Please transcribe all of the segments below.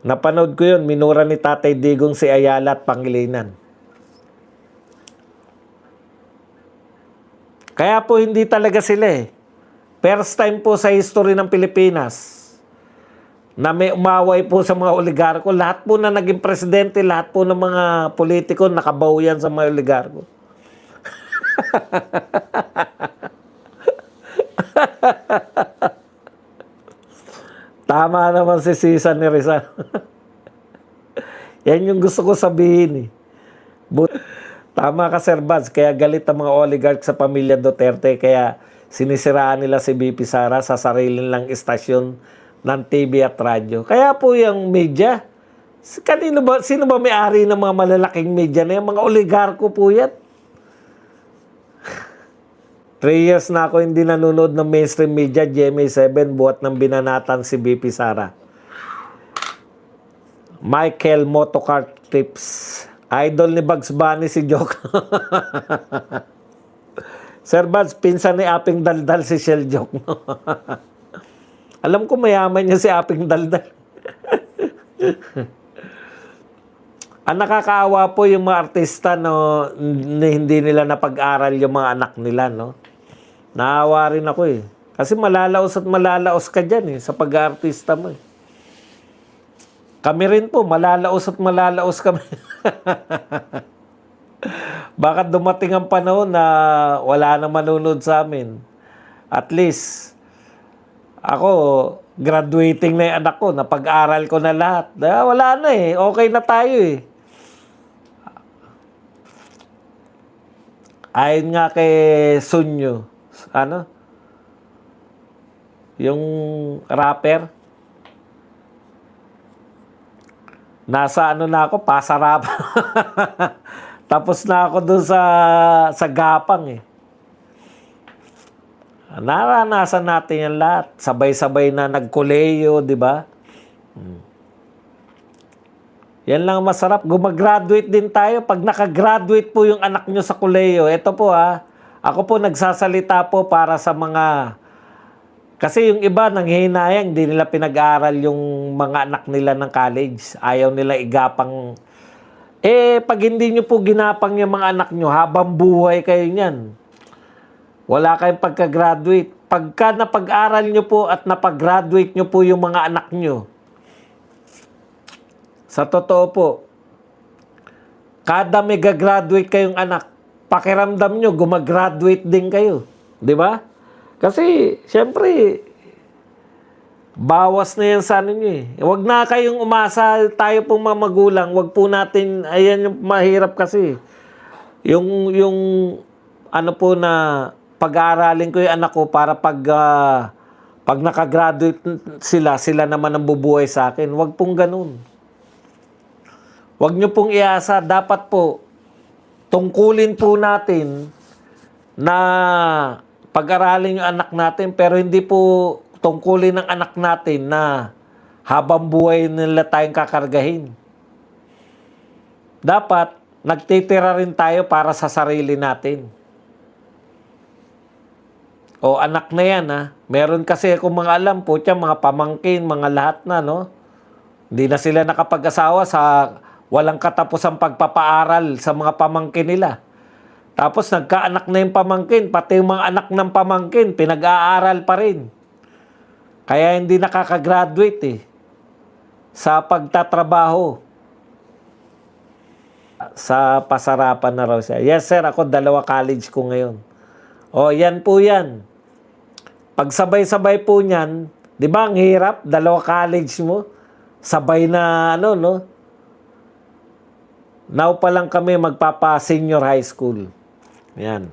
Napanood ko yun, minura ni Tatay Digong si Ayala at Pangilinan. Kaya po hindi talaga sila eh. First time po sa history ng Pilipinas na may umaway po sa mga oligarko. Lahat po na naging presidente, lahat po ng mga politiko nakabaw yan sa mga oligarko. Tama naman si Sisa ni Rizal. Yan yung gusto ko sabihin eh. Tama ka, Sir Baz. Kaya galit ang mga oligarch sa pamilya Duterte. Kaya sinisiraan nila si BP Sara sa sarili lang istasyon ng TV at radyo. Kaya po yung media, sino ba may-ari ng mga malalaking media na yan? Mga oligarko po yan. 3 years na ako hindi nanonood ng mainstream media, GMA7, buhat ng binanatan si BP Sara. Michael Motocart Tips. Idol ni Bugs Bunny si Joke. Sir Buds, pinsan ni Aping Daldal si Shell Joke. Alam ko mayaman niya si Aping Daldal. Ang nakakaawa po yung mga artista no, hindi nila napag-aral yung mga anak nila. No? Naawa rin ako eh. Kasi malalaos at malalaos ka dyan eh, sa pag-artista mo eh. Kami rin po, malalaos at malalaos kami. Baka dumating ang panahon na wala nang manunod sa amin. At least, ako, graduating na yung anak ko, napag-aral ko na lahat. Wala na eh, okay na tayo eh. Ayon nga kay Sunyo, ano? Yung rapper, nasa ano na ako, pasarap. Tapos na ako doon sa gapang eh. Naranasan natin yan lahat. Sabay-sabay na nagkoleyo, di ba? Yan lang masarap. Gumagraduate din tayo. Pag nakagraduate po yung anak nyo sa koleyo, ito po ako po nagsasalita po para sa mga... Kasi yung iba nanghihinayang, hindi nila pinag-aaral yung mga anak nila ng college. Ayaw nila igapang... pag hindi nyo po ginapang yung mga anak nyo, habang buhay kayo niyan. Wala kayong pagka-graduate. Pagka napag-aral nyo po at napag-graduate nyo po yung mga anak nyo, sa totoo po, kada may gagraduate kayong anak, pakiramdam nyo, gumagraduate din kayo. Di ba? Kasi, siyempre, bawas na yan sa ano nyo eh. Huwag na kayong umasa, tayo pong mga magulang, huwag po natin, ayan yung mahirap kasi. Yung ano po na, pag-aaralin ko yung anak ko para pag nakagraduate sila naman ang bubuhay sa akin. Huwag pong ganun. Huwag nyo pong iasa, dapat po, tungkulin po natin na pag-aralin yung anak natin, pero hindi po tungkulin ng anak natin na habang buhay nila tayong kakargahin. Dapat, nagtitira rin tayo para sa sarili natin. O anak na yan Meron kasi akong mga alam po, mga pamangkin, mga lahat na, no? Hindi na sila nakapag-asawa sa walang katapusang pagpapaaral sa mga pamangkin nila. Tapos nagkaanak na yung pamangkin, pati yung mga anak ng pamangkin, pinag-aaral pa rin. Kaya hindi nakakagraduate sa pagtatrabaho. Sa pasarapan na raw siya. Yes sir, ako 2 college ko ngayon. O yan po yan. Pagsabay-sabay po niyan, di ba ang hirap? 2 college mo, sabay na ano no? Now pa lang kami magpapa-senior high school. Yan.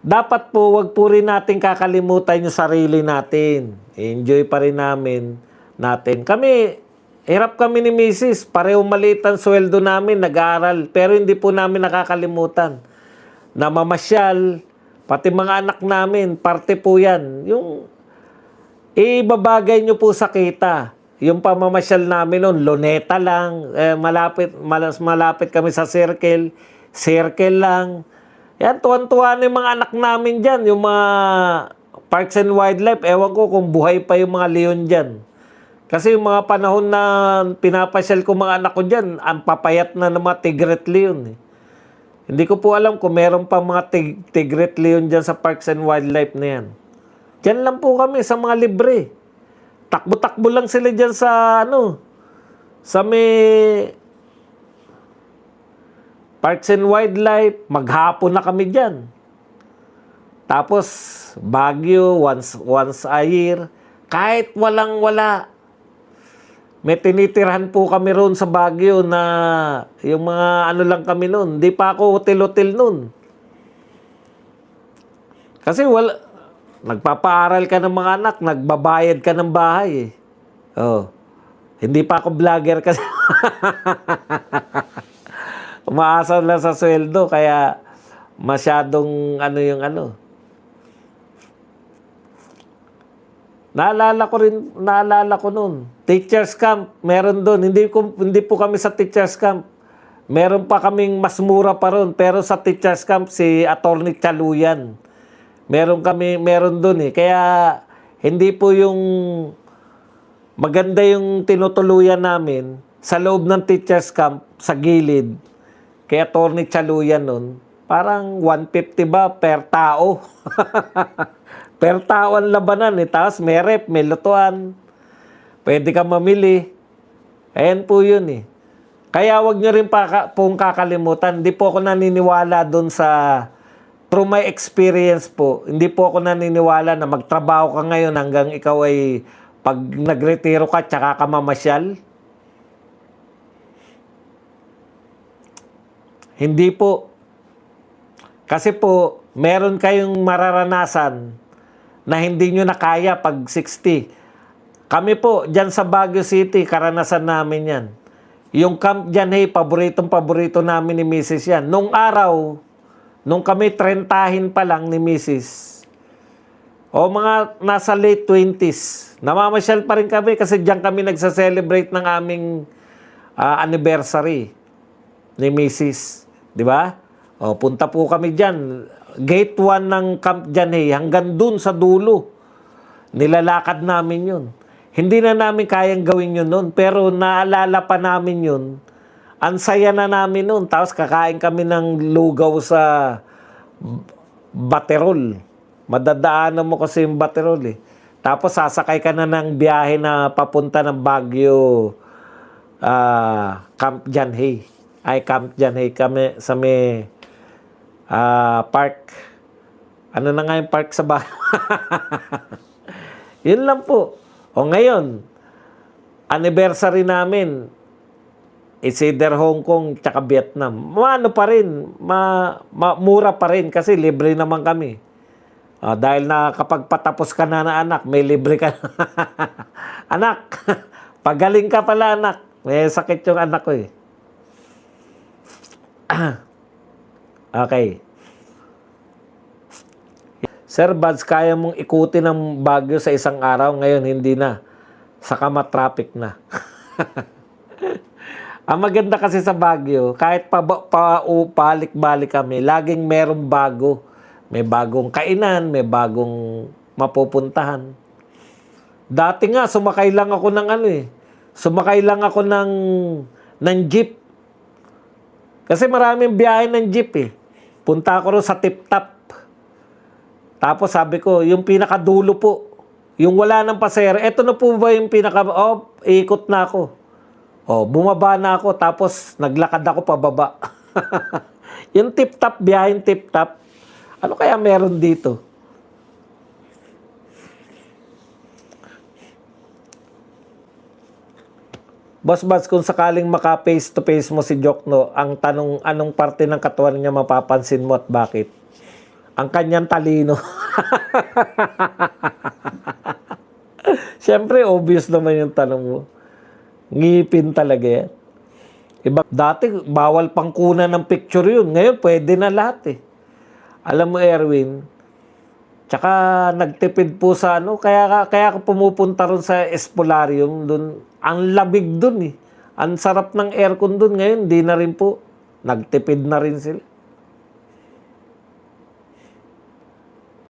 Dapat po, wag po rin natin kakalimutan yung sarili natin. Enjoy pa rin natin. Kami, hirap kami ni Mrs. Pareho maliit ang sweldo namin, nag-aaral. Pero hindi po namin nakakalimutan na mamasyal, pati mga anak namin, parte po yan. Yung ibabagay nyo po sa kita. Yung pamamasyal namin noon, Luneta lang, malapit kami sa circle lang. Yan, tuwan-tuwa na yung mga anak namin dyan, yung mga Parks and Wildlife, ewan ko kung buhay pa yung mga leon dyan. Kasi yung mga panahon na pinapasyal ko mga anak ko dyan, ang papayat na ng mga Tigret Leon. Hindi ko po alam kung meron pa mga Tigret Leon dyan sa Parks and Wildlife na yan. Dyan lang po kami sa mga libre. Takbo-takbo lang sila dyan sa sa may Parks and Wildlife. Maghapon na kami dyan. Tapos Baguio once a year. Kahit walang-wala. May tinitirhan po kami roon sa Baguio na yung mga lang kami noon. Hindi pa ako hotel-hotel noon. Kasi nagpapaaral ka ng mga anak, nagbabayad ka ng bahay. Oh. Hindi pa ako vlogger kasi. Umaasa lang sa sweldo kaya masyadong Naalala ko noon. Teachers camp, meron doon. Hindi po kami sa teachers camp. Meron pa kaming mas mura pa ron. Pero sa teachers camp, si Atty. Chaluyan. Meron doon eh. Kaya, hindi po yung maganda yung tinutuluyan namin sa loob ng teachers camp, sa gilid. Kay Atty. Chaluyan noon. Parang 150 ba per tao? Per tao ang labanan eh. Tapos may rep, may lutuan. Pwede ka mamili. Ayan po yun eh. Kaya wag nyo rin pong kakalimutan. Hindi po ako naniniwala doon sa through my experience po. Hindi po ako naniniwala na magtrabaho ka ngayon hanggang ikaw ay pag nagretiro ka tsaka ka mamasyal. Hindi po. Kasi po, meron kayong mararanasan na hindi nyo na kaya pag 60. Kami po, dyan sa Baguio City, karanasan namin yan. Yung Camp Janhay, paborito namin ni Mrs. yan. Nung araw, nung kami 30 pa lang ni Mrs. O mga nasa late 20s, namamasyal pa rin kami kasi dyan kami nagsa-celebrate ng aming anniversary ni Mrs. Di ba? O, punta po kami dyan. Gate 1 ng Camp Janhay hanggang dun sa dulo. Nilalakad namin yun. Hindi na namin kayang gawin yun nun. Pero naalala pa namin yun. Ang saya na namin nun. Tapos kakain kami ng lugaw sa Baterol. Madadaanan mo kasi yung Baterol eh. Tapos sasakay ka na ng biyahe na papunta ng Baguio Camp Janhay. Camp Janhay kami sa may park. Ano na nga yung park sa bahay? Yun lang po. O ngayon, anniversary namin, it's either Hong Kong tsaka Vietnam. Ano pa rin, mura pa rin kasi libre naman kami. Dahil na kapag patapos ka na anak, may libre ka. Anak, pagaling ka pala anak. May sakit yung anak ko eh. Okay. Sir Bads, kaya mong ikutin ng Baguio sa isang araw? Ngayon, hindi na. Saka matraffic na. Ang maganda kasi sa Baguio, kahit pabalik-balik kami, laging merong bago. May bagong kainan, may bagong mapupuntahan. Dati nga, sumakay lang ako ng Sumakay lang ako ng jeep. Kasi maraming biyahe ng jeep eh. Punta ako rin sa Tip-Top. Tapos sabi ko, yung pinakadulo po, yung wala ng pasero, eto na po ba yung ikot na ako. Bumaba na ako, tapos naglakad ako pababa. Yung Tip-Top, biyaheng Tip-Top, ano kaya meron dito? Boss Bads, kung sakaling maka-face to face mo si Jokno, ang tanong, anong parte ng katawan niya mapapansin mo at bakit? Ang kanyang talino. Siyempre, obvious naman yung tanong mo. Ngipin talaga yan. Dati, bawal pang kunan ng picture yun. Ngayon, pwede na lahat eh. Alam mo, Erwin, tsaka nagtipid po sa kaya ako pumupunta ron sa Espolarium, dun, ang lamig dun eh. Ang sarap ng aircon dun ngayon, di na rin po. Nagtipid na rin sila.